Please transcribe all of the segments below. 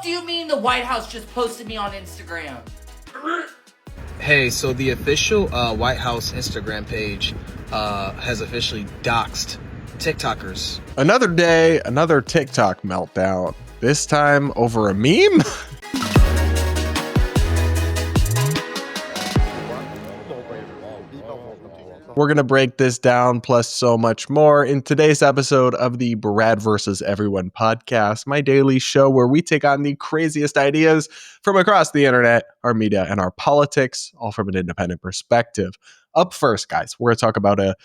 Do you mean the White House just posted me on Instagram? Hey, so the official White House Instagram page has officially doxed TikTokers. Another day, another TikTok meltdown. This time over a meme? We're going to break this down, plus so much more, in today's episode of the Brad vs. Everyone podcast, my daily show where we take on the craziest ideas from across the internet, our media, and our politics, all from an independent perspective. Up first, guys, we're going to talk about a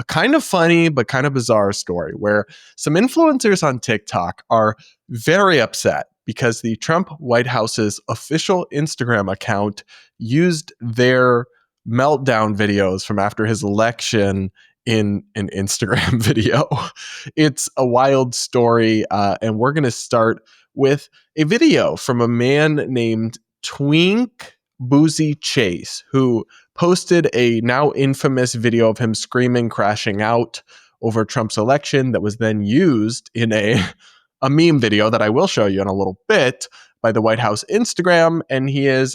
kind of funny but kind of bizarre story where some influencers on TikTok are very upset because the Trump White House's official Instagram account used their meltdown videos from after his election in an Instagram video. It's a wild story, and we're going to start with a video from a man named Twink Boozy Chase, who posted a now infamous video of him screaming, crashing out over Trump's election that was then used in a meme video that I will show you in a little bit by the White House Instagram, and he is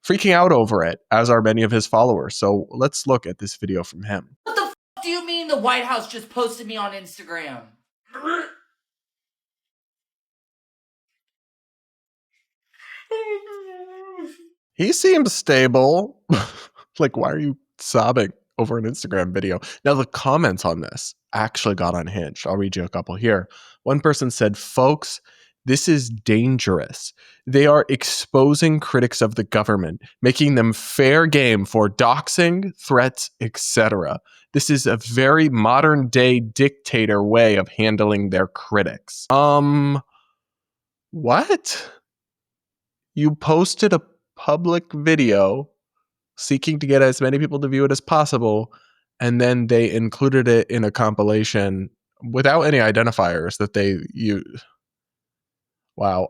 freaking out over it, as are many of his followers. So let's look at this video from him. What the do you mean the White House just posted me on Instagram? He seems stable. Like, why are you sobbing over an Instagram video? Now, the comments on this actually got unhinged. I'll read you a couple here. One person said, "Folks, this is dangerous. They are exposing critics of the government, making them fair game for doxing, threats, etc. This is a very modern day dictator way of handling their critics." What? You posted a public video seeking to get as many people to view it as possible, and then they included it in a compilation without any identifiers that they use. Wow.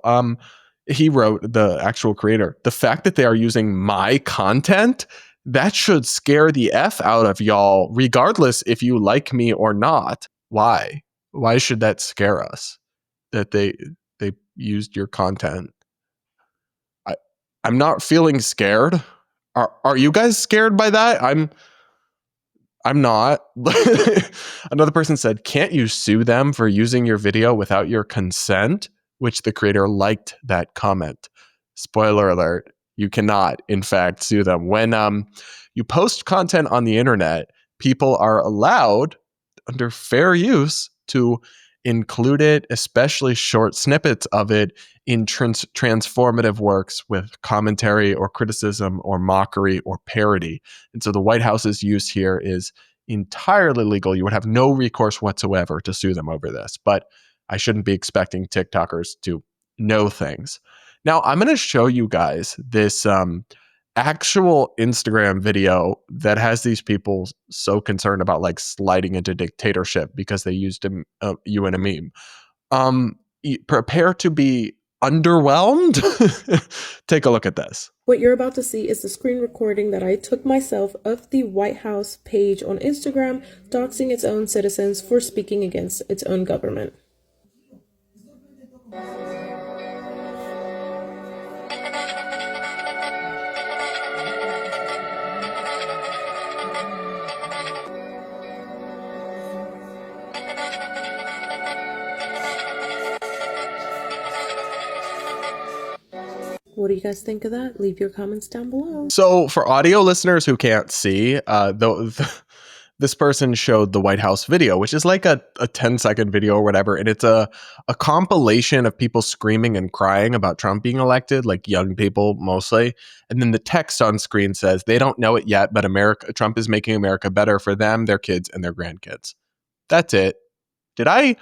He wrote, the actual creator, "The fact that they are using my content, that should scare the F out of y'all, regardless if you like me or not." Why? Why should that scare us? That they used your content? I'm not feeling scared. Are you guys scared by that? I'm not. Another person said, "Can't you sue them for using your video without your consent?" Which the creator liked that comment. Spoiler alert, you cannot, in fact, sue them. When you post content on the internet, people are allowed, under fair use, to include it, especially short snippets of it, in transformative works with commentary or criticism or mockery or parody. And so the White House's use here is entirely legal. You would have no recourse whatsoever to sue them over this. But I shouldn't be expecting TikTokers to know things. Now, I'm going to show you guys this actual Instagram video that has these people so concerned about like sliding into dictatorship because they used you in a meme. Prepare to be underwhelmed. Take a look at this. What you're about to see is the screen recording that I took myself of the White House page on Instagram, doxing its own citizens for speaking against its own government. What do you guys think of that? Leave your comments down below. So for audio listeners who can't see, this person showed the White House video, which is like a 10-second video or whatever. And it's a compilation of people screaming and crying about Trump being elected, like young people mostly. And then the text on screen says, "They don't know it yet, but Trump is making America better for them, their kids, and their grandkids." That's it. Did I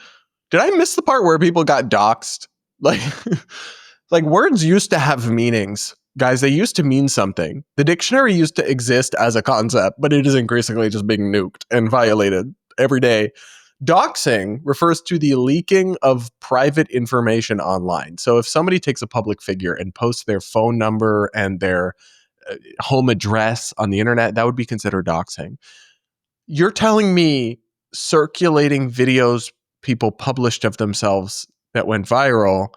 miss the part where people got doxed? Like words used to have meanings. Guys, they used to mean something. The dictionary used to exist as a concept, but it is increasingly just being nuked and violated every day. Doxing refers to the leaking of private information online. So if somebody takes a public figure and posts their phone number and their home address on the internet, that would be considered doxing. You're telling me circulating videos people published of themselves that went viral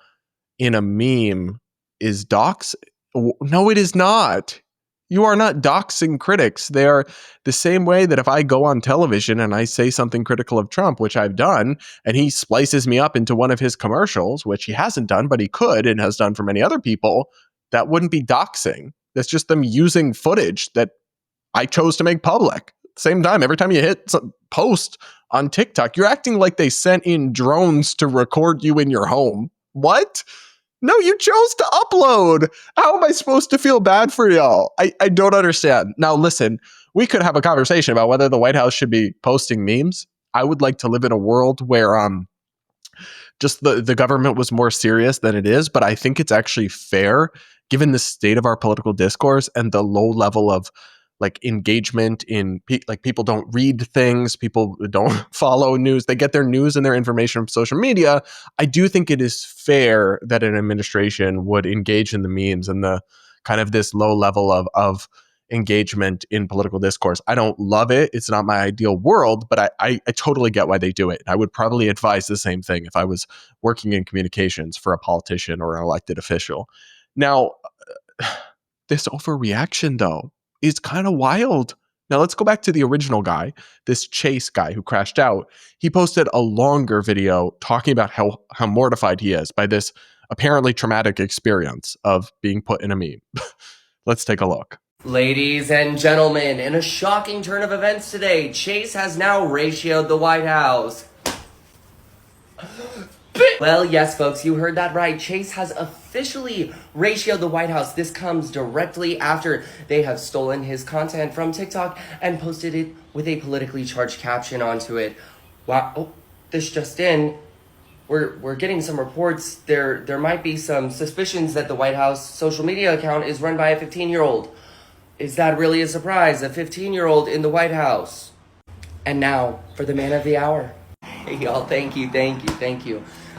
in a meme is dox. No, it is not. You are not doxing critics. They are the same way that if I go on television and I say something critical of Trump, which I've done, and he splices me up into one of his commercials, which he hasn't done, but he could and has done for many other people, that wouldn't be doxing. That's just them using footage that I chose to make public. Same time, every time you hit post on TikTok, you're acting like they sent in drones to record you in your home. What? No, you chose to upload. How am I supposed to feel bad for y'all? I don't understand. Now, listen, we could have a conversation about whether the White House should be posting memes. I would like to live in a world where just the government was more serious than it is, but I think it's actually fair, given the state of our political discourse and the low level of like engagement in like people don't read things, people don't follow news, they get their news and their information from social media. I do think it is fair that an administration would engage in the memes and the kind of this low level of engagement in political discourse. I don't love it. It's not my ideal world, but I totally get why they do it. I would probably advise the same thing if I was working in communications for a politician or an elected official. Now, this overreaction though is kind of wild. Now let's go back to the original guy, this Chase guy who crashed out. He posted a longer video talking about how mortified he is by this apparently traumatic experience of being put in a meme. Let's take a look. Ladies and gentlemen, in a shocking turn of events today, Chase has now ratioed the White House. Well, yes, folks, you heard that right. Chase has officially ratioed the White House. This comes directly after they have stolen his content from TikTok and posted it with a politically charged caption onto it. Wow, oh, this just in. We're getting some reports. There might be some suspicions that the White House social media account is run by a 15-year-old. Is that really a surprise? A 15-year-old in the White House. And now for the man of the hour. Hey, y'all, thank you.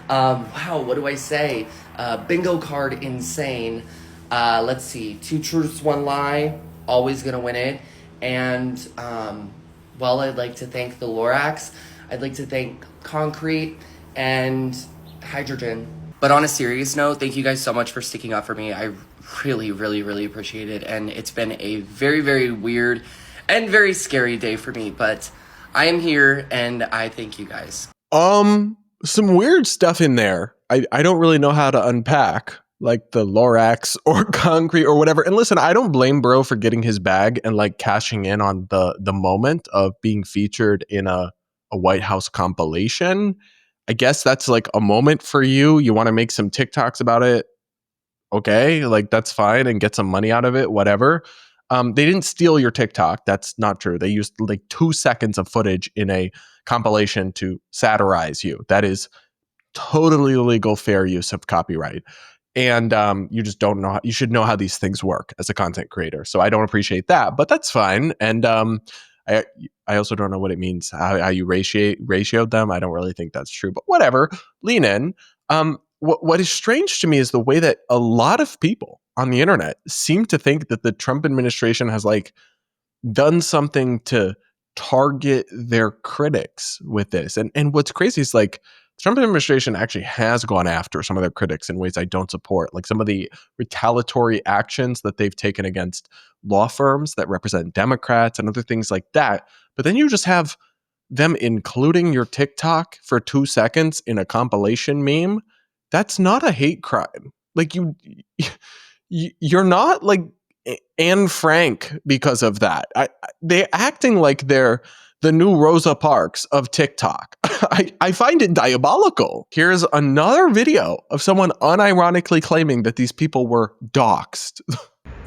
Wow, what do I say? Bingo card insane. Let's see. 2 truths, 1 lie. Always gonna win it. And, well, I'd like to thank the Lorax. I'd like to thank Concrete and Hydrogen. But on a serious note, thank you guys so much for sticking up for me. I really appreciate it. And it's been a very, very weird and very scary day for me. But I am here and I thank you guys. Some weird stuff in there. I don't really know how to unpack, like the Lorax or Concrete or whatever. And listen, I don't blame bro for getting his bag and like cashing in on the moment of being featured in a White House compilation. I guess that's like a moment for you. You want to make some TikToks about it. Okay, like that's fine and get some money out of it, whatever. They didn't steal your TikTok. That's not true. They used like 2 seconds of footage in a compilation to satirize you. That is totally legal, fair use of copyright. And you just don't know. You should know how these things work as a content creator. So I don't appreciate that, but that's fine. And I also don't know what it means, how you ratioed them. I don't really think that's true, but whatever. Lean in. What is strange to me is the way that a lot of people on the internet seem to think that the Trump administration has like done something to target their critics with this. And what's crazy is like the Trump administration actually has gone after some of their critics in ways I don't support, like some of the retaliatory actions that they've taken against law firms that represent Democrats and other things like that. But then you just have them including your TikTok for 2 seconds in a compilation meme. That's not a hate crime. Like you're not like Anne Frank because of that. They're acting like they're the new Rosa Parks of TikTok. I find it diabolical. Here's another video of someone unironically claiming that these people were doxxed.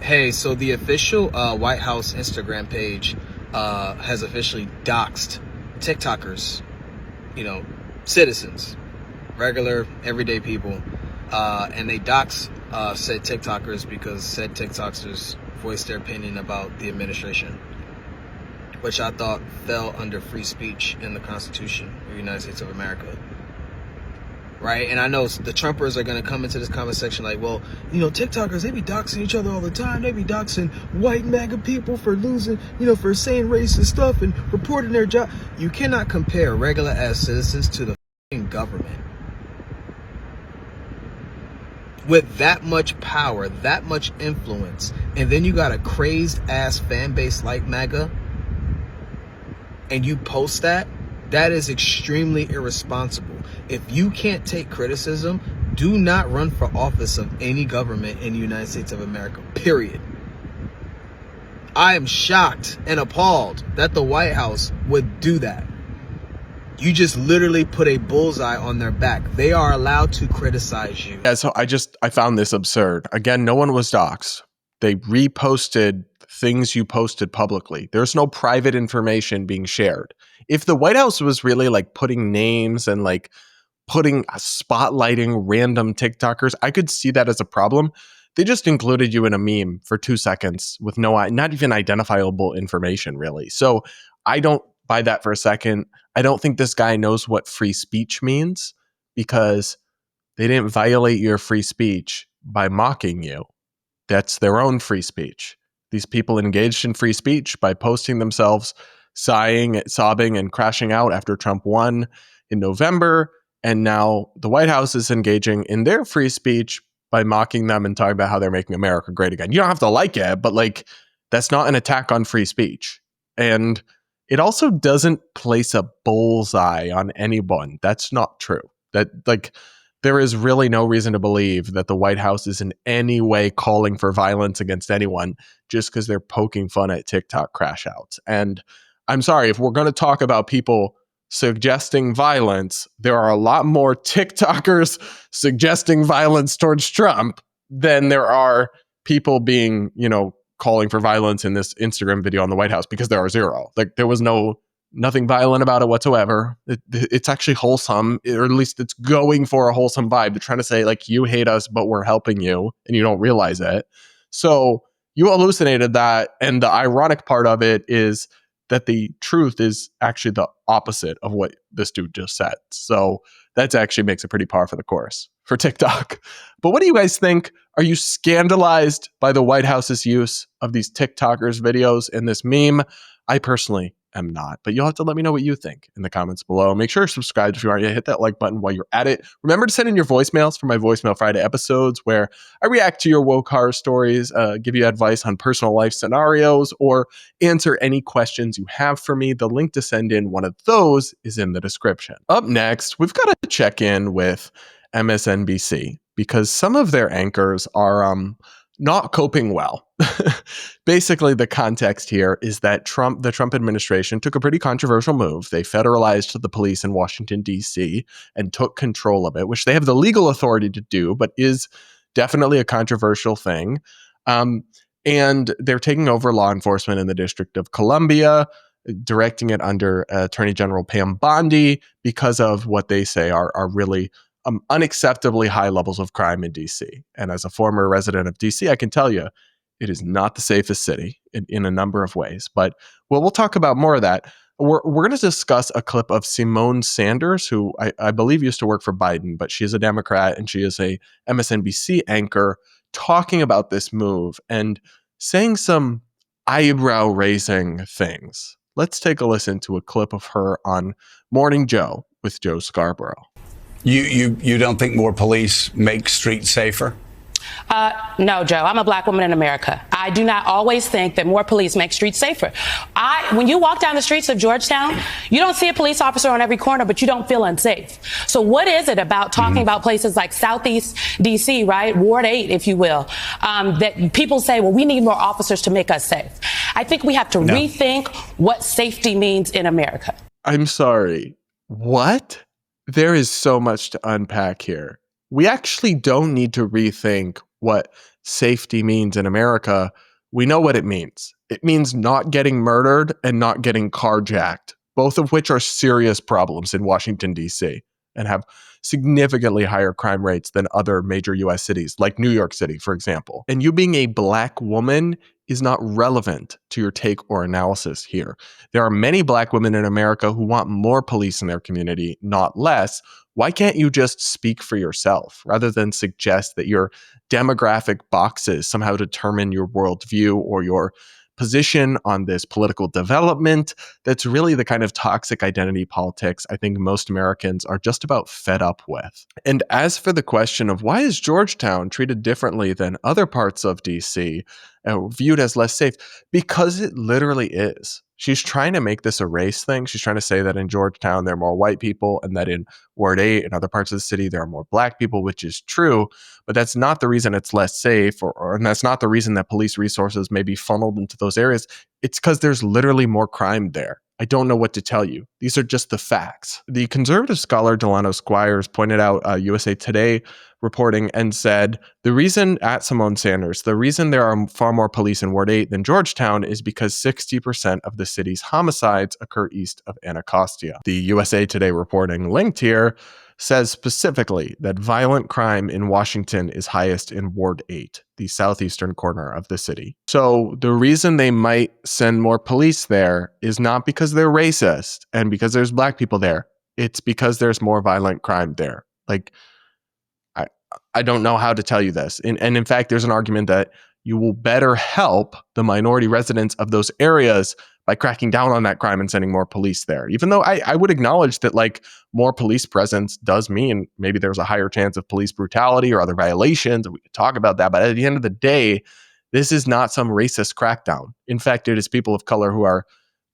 Hey, so the official White House Instagram page has officially doxed TikTokers, citizens, regular, everyday people. And they dox said TikTokers because said TikTokers voiced their opinion about the administration, which I thought fell under free speech in the Constitution of the United States of America. Right? And I know the Trumpers are going to come into this comment section like, well, TikTokers, they be doxing each other all the time. They be doxing white MAGA people for losing, for saying racist stuff and reporting their job. You cannot compare regular ass citizens to the f***ing government. with that much power, that much influence, and then you got a crazed ass fan base like MAGA, and you post that, that is extremely irresponsible. If you can't take criticism, do not run for office of any government in the United States of America, period. I am shocked and appalled that the White House would do that. You just literally put a bullseye on their back. They are allowed to criticize you. Yeah, so I found this absurd. Again, no one was doxxed. They reposted things you posted publicly. There's no private information being shared. If the White House was really like putting names and like spotlighting random TikTokers, I could see that as a problem. They just included you in a meme for 2 seconds with not even identifiable information, really. So I don't buy that for a second. I don't think this guy knows what free speech means, because they didn't violate your free speech by mocking you. That's their own free speech. These people engaged in free speech by posting themselves sighing, sobbing, and crashing out after Trump won in November. And now the White House is engaging in their free speech by mocking them and talking about how they're making America great again. You don't have to like it, but like, that's not an attack on free speech. And it also doesn't place a bullseye on anyone. That's not true. That like, there is really no reason to believe that the White House is in any way calling for violence against anyone just because they're poking fun at TikTok crash outs. And I'm sorry, if we're going to talk about people suggesting violence, there are a lot more TikTokers suggesting violence towards Trump than there are people being, calling for violence in this Instagram video on the White House, because there are zero. Like, there was nothing violent about it whatsoever. It's actually wholesome, or at least it's going for a wholesome vibe. They're trying to say, like, you hate us, but we're helping you, and you don't realize it. So you hallucinated that, and the ironic part of it is that the truth is actually the opposite of what this dude just said. So that actually makes it pretty par for the course for TikTok. But what do you guys think? Are you scandalized by the White House's use of these TikTokers videos in this meme? I personally am not, but you'll have to let me know what you think in the comments below. Make sure to subscribe if you aren't yet. Hit that like button while you're at it. Remember to send in your voicemails for my Voicemail Friday episodes, where I react to your woke horror stories, give you advice on personal life scenarios, or answer any questions you have for me. The link to send in one of those is in the description. Up next, we've got to check in with MSNBC, because some of their anchors are not coping well. Basically, the context here is that the Trump administration took a pretty controversial move. They federalized the police in Washington, D.C. and took control of it, which they have the legal authority to do, but is definitely a controversial thing. And they're taking over law enforcement in the District of Columbia, directing it under Attorney General Pam Bondi, because of what they say are really unacceptably high levels of crime in DC. And as a former resident of DC, I can tell you, it is not the safest city in a number of ways. But we'll talk about more of that. We're going to discuss a clip of Simone Sanders, who I believe used to work for Biden, but she is a Democrat and she is a MSNBC anchor, talking about this move and saying some eyebrow-raising things. Let's take a listen to a clip of her on Morning Joe with Joe Scarborough. You don't think more police make streets safer? No, Joe. I'm a black woman in America. I do not always think that more police make streets safer. When you walk down the streets of Georgetown, you don't see a police officer on every corner, but you don't feel unsafe. So what is it about talking about places like Southeast D.C., right? Ward 8, if you will, that people say, well, we need more officers to make us safe. I think we have to rethink what safety means in America. I'm sorry. What? There is so much to unpack here. We actually don't need to rethink what safety means in America. We know what it means. It means not getting murdered and not getting carjacked, both of which are serious problems in Washington, D.C. and have significantly higher crime rates than other major U.S. cities, like New York City, for example. And you being a black woman is not relevant to your take or analysis here. There are many black women in America who want more police in their community, not less. Why can't you just speak for yourself rather than suggest that your demographic boxes somehow determine your worldview or your position, on this political development that's really the kind of toxic identity politics I think most Americans are just about fed up with. And as for the question of why is Georgetown treated differently than other parts of DC, viewed as less safe, because it literally is. She's trying to make this a race thing. She's trying to say that in Georgetown there are more white people and that in Ward 8 and other parts of the city there are more black people, which is true, but that's not the reason it's less safe, and that's not the reason that police resources may be funneled into those areas. It's because there's literally more crime there. I don't know what to tell you. These are just the facts. The conservative scholar Delano Squires pointed out USA Today reporting and said, the reason, at Simone Sanders, the reason there are far more police in Ward 8 than Georgetown is because 60% of the city's homicides occur east of Anacostia. The USA Today reporting linked here says specifically that violent crime in Washington is highest in Ward 8, the southeastern corner of the city. So the reason they might send more police there is not because they're racist and because there's black people there. It's because there's more violent crime there. Like, I don't know how to tell you this. And in fact, there's an argument that you will better help the minority residents of those areas by cracking down on that crime and sending more police there. Even though I would acknowledge that like more police presence does mean maybe there's a higher chance of police brutality or other violations. We could talk about that. But at the end of the day, this is not some racist crackdown. In fact, it is people of color who are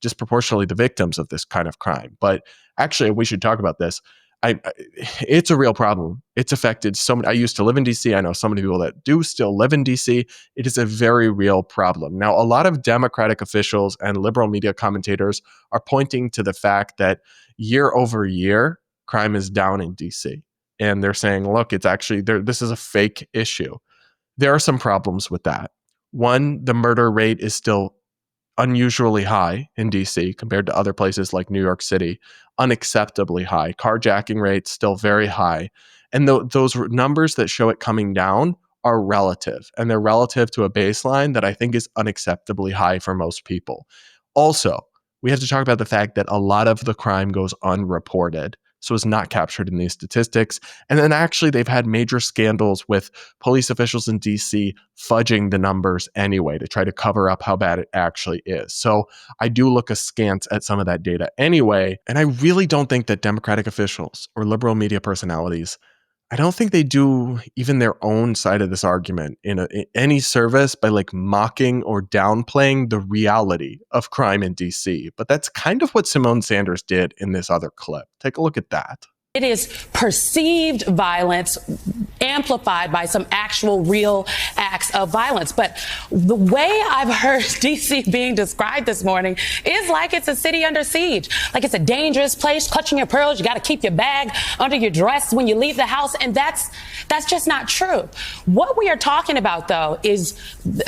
disproportionately the victims of this kind of crime. But actually, we should talk about this. It's a real problem. It's affected so many. I used to live in DC. I know so many people that do still live in DC. It is a very real problem. Now, a lot of Democratic officials and liberal media commentators are pointing to the fact that year over year, crime is down in DC. And they're saying, look, it's actually, this is a fake issue. There are some problems with that. One, the murder rate is still unusually high in DC compared to other places like New York City, unacceptably high. Carjacking rates still very high. And those numbers that show it coming down are relative, and they're relative to a baseline that I think is unacceptably high for most people. Also, we have to talk about the fact that a lot of the crime goes unreported, so it's not captured in these statistics. And then actually they've had major scandals with police officials in DC fudging the numbers anyway to try to cover up how bad it actually is. So I do look askance at some of that data anyway. And I really don't think that Democratic officials or liberal media personalities, I don't think they do even their own side of this argument in any service by like mocking or downplaying the reality of crime in DC. But that's kind of what Simone Sanders did in this other clip. Take a look at that. It is perceived violence amplified by some actual real acts of violence. But the way I've heard DC being described this morning is like it's a city under siege, like it's a dangerous place, clutching your pearls. You got to keep your bag under your dress when you leave the house. And that's just not true. What we are talking about, though, is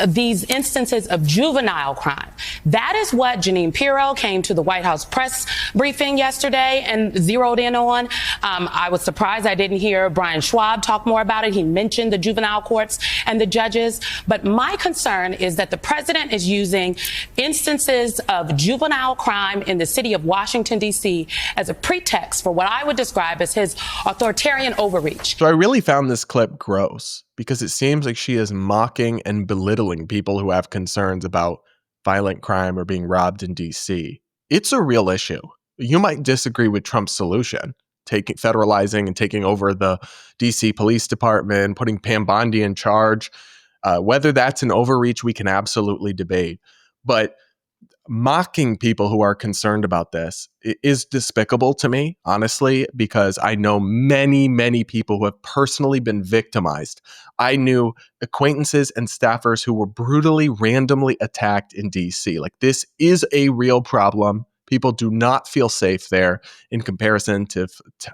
these instances of juvenile crime. That is what Jeanine Pirro came to the White House press briefing yesterday and zeroed in on. I was surprised I didn't hear Brian Schwab talk more about it. He mentioned the juvenile courts and the judges. But my concern is that the president is using instances of juvenile crime in the city of Washington, D.C. as a pretext for what I would describe as his authoritarian overreach. So I really found this clip gross because it seems like she is mocking and belittling people who have concerns about violent crime or being robbed in D.C. It's a real issue. You might disagree with Trump's solution, federalizing and taking over the DC Police Department, putting Pam Bondi in charge. Whether that's an overreach, we can absolutely debate. But mocking people who are concerned about this is despicable to me, honestly, because I know many, many people who have personally been victimized. I knew acquaintances and staffers who were brutally, randomly attacked in DC. Like, this is a real problem. People do not feel safe there in comparison to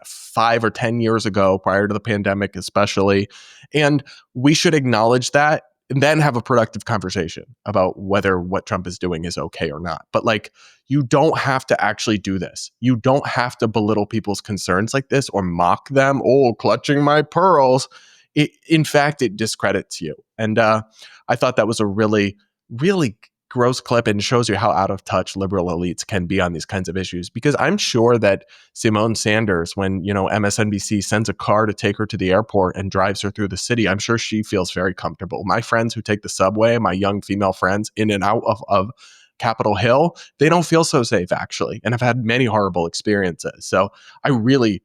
5 or 10 years ago, prior to the pandemic especially. And we should acknowledge that and then have a productive conversation about whether what Trump is doing is okay or not. But like, you don't have to actually do this. You don't have to belittle people's concerns like this or mock them. Oh, clutching my pearls. In fact, it discredits you. And I thought that was a really, really gross clip and shows you how out of touch liberal elites can be on these kinds of issues. Because I'm sure that Simone Sanders, when, MSNBC sends a car to take her to the airport and drives her through the city, I'm sure she feels very comfortable. My friends who take the subway, my young female friends in and out of Capitol Hill, they don't feel so safe, actually, and have had many horrible experiences. So I really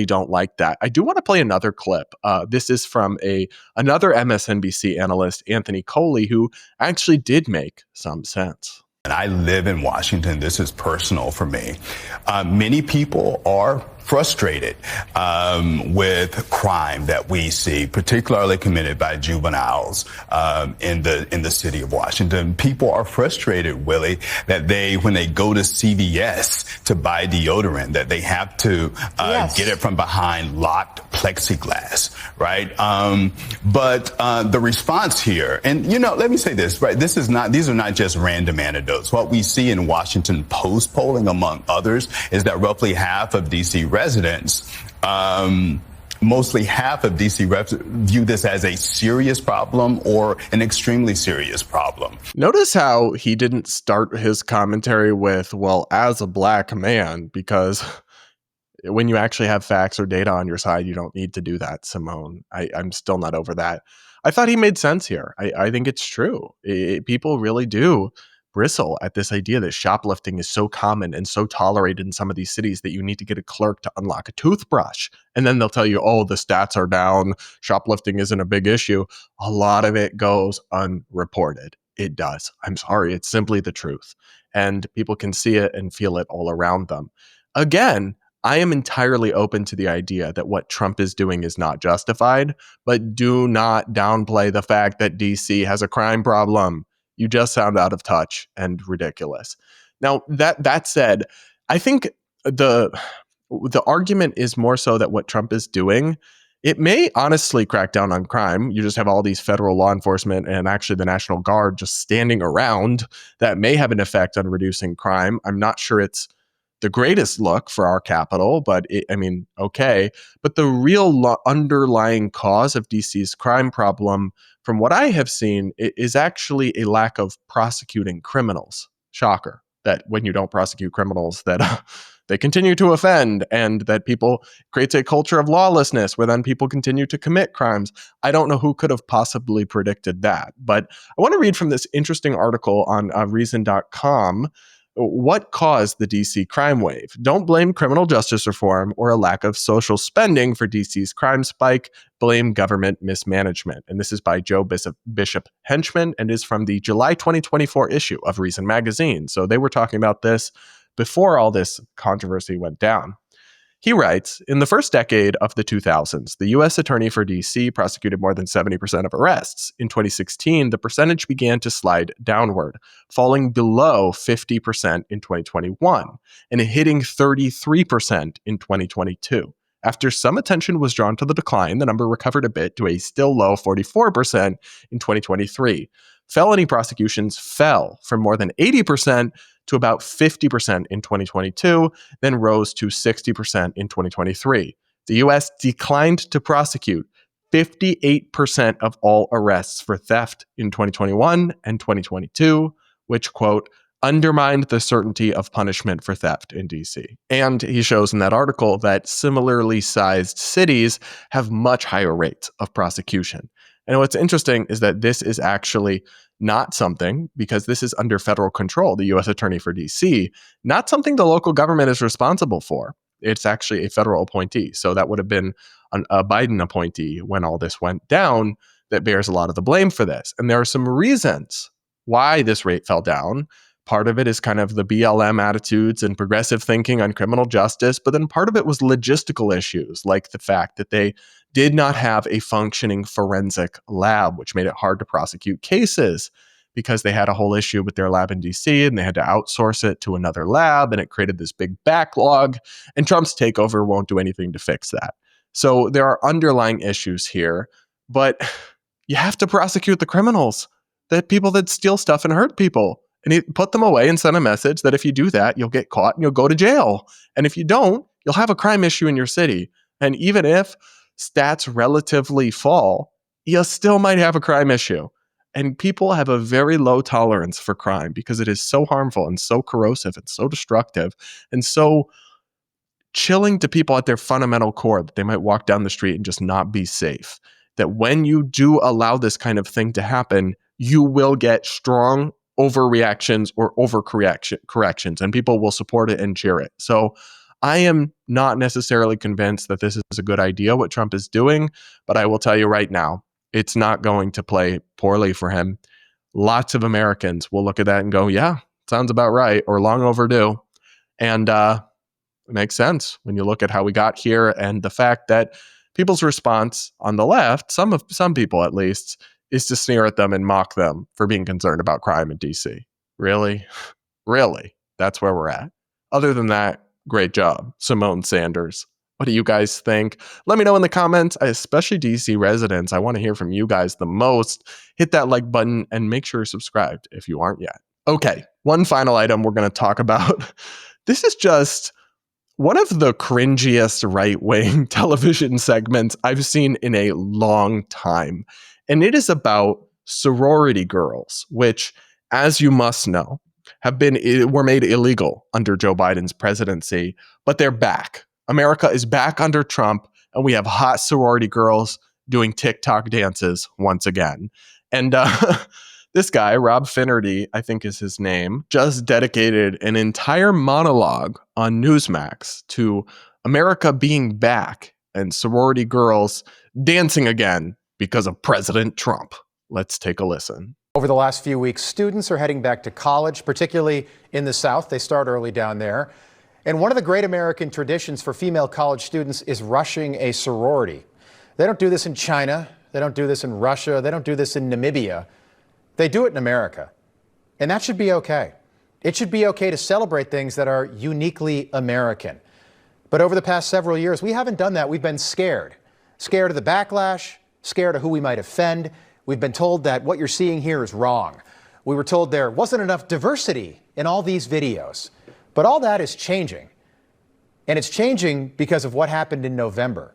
don't like that. I do want to play another clip. This is from another MSNBC analyst, Anthony Coley, who actually did make some sense. And I live in Washington. This is personal for me. Many people are frustrated with crime that we see, particularly committed by juveniles in the city of Washington. People are frustrated, Willie, that when they go to CVS to buy deodorant, that they have to get it from behind locked plexiglass, right? But the response here, and let me say this, right? These are not just random anecdotes. What we see in Washington Post polling, among others, is that roughly half of DC residents, mostly half of DC view this as a serious problem or an extremely serious problem. Notice how he didn't start his commentary with, well, as a black man, because when you actually have facts or data on your side, you don't need to do that, Simone. I'm still not over that. I thought he made sense here. I think it's true. People really do bristle at this idea that shoplifting is so common and so tolerated in some of these cities that you need to get a clerk to unlock a toothbrush. And then they'll tell you, oh, the stats are down. Shoplifting isn't a big issue. A lot of it goes unreported. It does. I'm sorry. It's simply the truth. And people can see it and feel it all around them. Again, I am entirely open to the idea that what Trump is doing is not justified, but do not downplay the fact that DC has a crime problem. You just sound out of touch and ridiculous. Now, that said, I think the argument is more so that what Trump is doing, it may honestly crack down on crime. You just have all these federal law enforcement and actually the National Guard just standing around. That may have an effect on reducing crime. I'm not sure it's the greatest look for our capital, but okay. But the real underlying cause of DC's crime problem, from what I have seen, is actually a lack of prosecuting criminals. Shocker that when you don't prosecute criminals, that they continue to offend, and that creates a culture of lawlessness where then people continue to commit crimes. I don't know who could have possibly predicted that, but I want to read from this interesting article on reason.com. What caused the DC crime wave? Don't blame criminal justice reform or a lack of social spending for DC's crime spike. Blame government mismanagement. And this is by Joe Bishop Henchman and is from the July 2024 issue of Reason magazine. So they were talking about this before all this controversy went down. He writes, in the first decade of the 2000s, the U.S. Attorney for D.C. prosecuted more than 70% of arrests. In 2016, the percentage began to slide downward, falling below 50% in 2021 and hitting 33% in 2022. After some attention was drawn to the decline, the number recovered a bit to a still low 44% in 2023. Felony prosecutions fell from more than 80% to about 50% in 2022, then rose to 60% in 2023. The U.S. declined to prosecute 58% of all arrests for theft in 2021 and 2022, which, quote, undermined the certainty of punishment for theft in D.C. And he shows in that article that similarly sized cities have much higher rates of prosecution. And what's interesting is that this is actually not something, because this is under federal control, the U.S. Attorney for D.C., not something the local government is responsible for. It's actually a federal appointee. So that would have been a Biden appointee when all this went down that bears a lot of the blame for this. And there are some reasons why this rate fell down. Part of it is kind of the BLM attitudes and progressive thinking on criminal justice, but then part of it was logistical issues, like the fact that they did not have a functioning forensic lab, which made it hard to prosecute cases because they had a whole issue with their lab in DC and they had to outsource it to another lab, and it created this big backlog, and Trump's takeover won't do anything to fix that. So there are underlying issues here, but you have to prosecute the criminals, the people that steal stuff and hurt people. And you put them away and send a message that if you do that, you'll get caught and you'll go to jail. And if you don't, you'll have a crime issue in your city. And even if stats relatively fall, you still might have a crime issue. And people have a very low tolerance for crime because it is so harmful and so corrosive and so destructive and so chilling to people at their fundamental core that they might walk down the street and just not be safe. That when you do allow this kind of thing to happen, you will get strong overreactions or corrections, and people will support it and cheer it. So I am not necessarily convinced that this is a good idea, what Trump is doing, but I will tell you right now, it's not going to play poorly for him. Lots of Americans will look at that and go, yeah, sounds about right, or long overdue. And it makes sense when you look at how we got here and the fact that people's response on the left, some people at least, is to sneer at them and mock them for being concerned about crime in DC. Really? Really? That's where we're at. Other than that, great job, Simone Sanders. What do you guys think? Let me know in the comments, especially DC residents. I want to hear from you guys the most. Hit that like button and make sure you're subscribed if you aren't yet. Okay, one final item we're going to talk about. This is just one of the cringiest right-wing television segments I've seen in a long time. And it is about sorority girls, which, as you must know, were made illegal under Joe Biden's presidency, but they're back. America is back under Trump, and we have hot sorority girls doing TikTok dances once again. And this guy, Rob Finnerty, I think is his name, just dedicated an entire monologue on Newsmax to America being back and sorority girls dancing again because of President Trump. Let's take a listen. Over the last few weeks, students are heading back to college, particularly in the South. They start early down there. And one of the great American traditions for female college students is rushing a sorority. They don't do this in China. They don't do this in Russia. They don't do this in Namibia. They do it in America. And that should be okay. It should be okay to celebrate things that are uniquely American. But over the past several years, we haven't done that. We've been scared. Scared of the backlash, scared of who we might offend. We've been told that what you're seeing here is wrong. We were told there wasn't enough diversity in all these videos. But all that is changing. And it's changing because of what happened in November.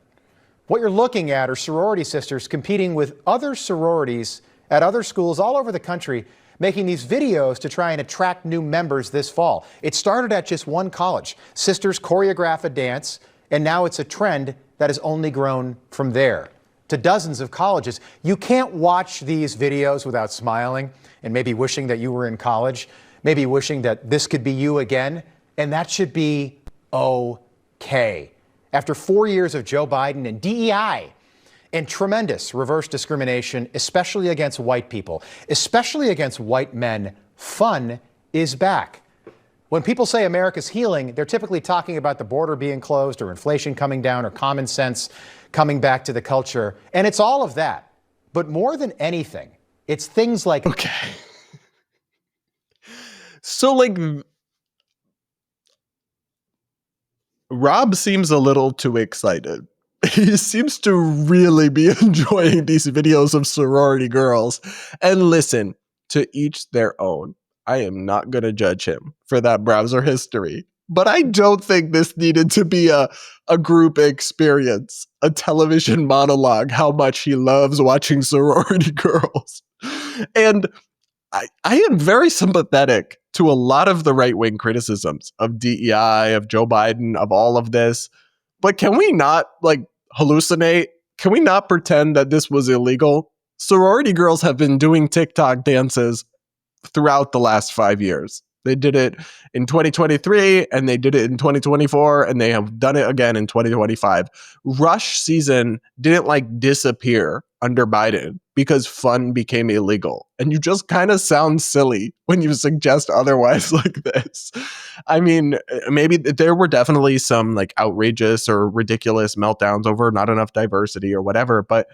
What you're looking at are sorority sisters competing with other sororities at other schools all over the country, making these videos to try and attract new members this fall. It started at just one college. Sisters choreograph a dance, and now it's a trend that has only grown from there to dozens of colleges. You can't watch these videos without smiling and maybe wishing that you were in college, maybe wishing that this could be you again, and that should be okay. After 4 years of Joe Biden and DEI and tremendous reverse discrimination, especially against white people, especially against white men, fun is back. When people say America's healing, they're typically talking about the border being closed or inflation coming down or common sense coming back to the culture. And it's all of that. But more than anything, it's things like... Okay. So, like, Rob seems a little too excited. He seems to really be enjoying these videos of sorority girls. And listen, to each their own. I am not going to judge him for that browser history. But I don't think this needed to be a group experience, a television monologue, how much he loves watching sorority girls. And I am very sympathetic to a lot of the right-wing criticisms of DEI, of Joe Biden, of all of this. But can we not, like, hallucinate? Can we not pretend that this was illegal? Sorority girls have been doing TikTok dances throughout the last 5 years. They did it in 2023, and they did it in 2024, and they have done it again in 2025. Rush season didn't, like, disappear under Biden because fun became illegal. And you just kind of sound silly when you suggest otherwise like this. I mean, maybe there were definitely some, like, outrageous or ridiculous meltdowns over not enough diversity or whatever, but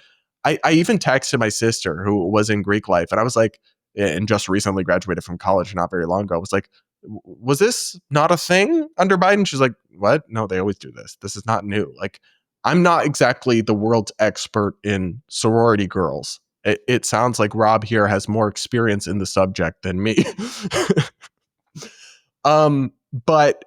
I even texted my sister who was in Greek life, and I was like, and just recently graduated from college not very long ago, was like, was this not a thing under Biden? She's like, what? No, they always do this. This is not new. Like, I'm not exactly the world's expert in sorority girls. It sounds like Rob here has more experience in the subject than me. But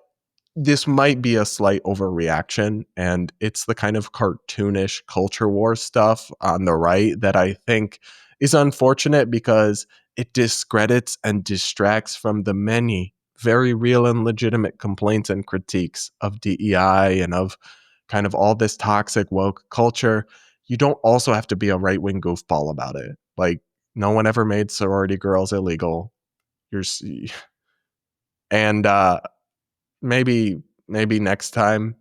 this might be a slight overreaction, and it's the kind of cartoonish culture war stuff on the right that I think is unfortunate because it discredits and distracts from the many very real and legitimate complaints and critiques of DEI and of kind of all this toxic woke culture. You don't also have to be a right-wing goofball about it. Like, no one ever made sorority girls illegal. And maybe next time,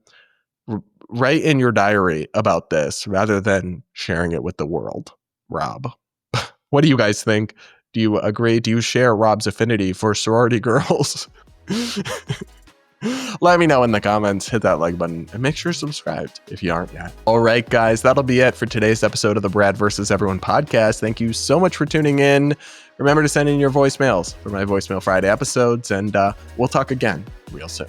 write in your diary about this rather than sharing it with the world. Rob, what do you guys think? Do you agree? Do you share Rob's affinity for sorority girls? Let me know in the comments. Hit that like button and make sure you're subscribed if you aren't yet. All right, guys, that'll be it for today's episode of the Brad vs. Everyone podcast. Thank you so much for tuning in. Remember to send in your voicemails for my Voicemail Friday episodes, and we'll talk again real soon.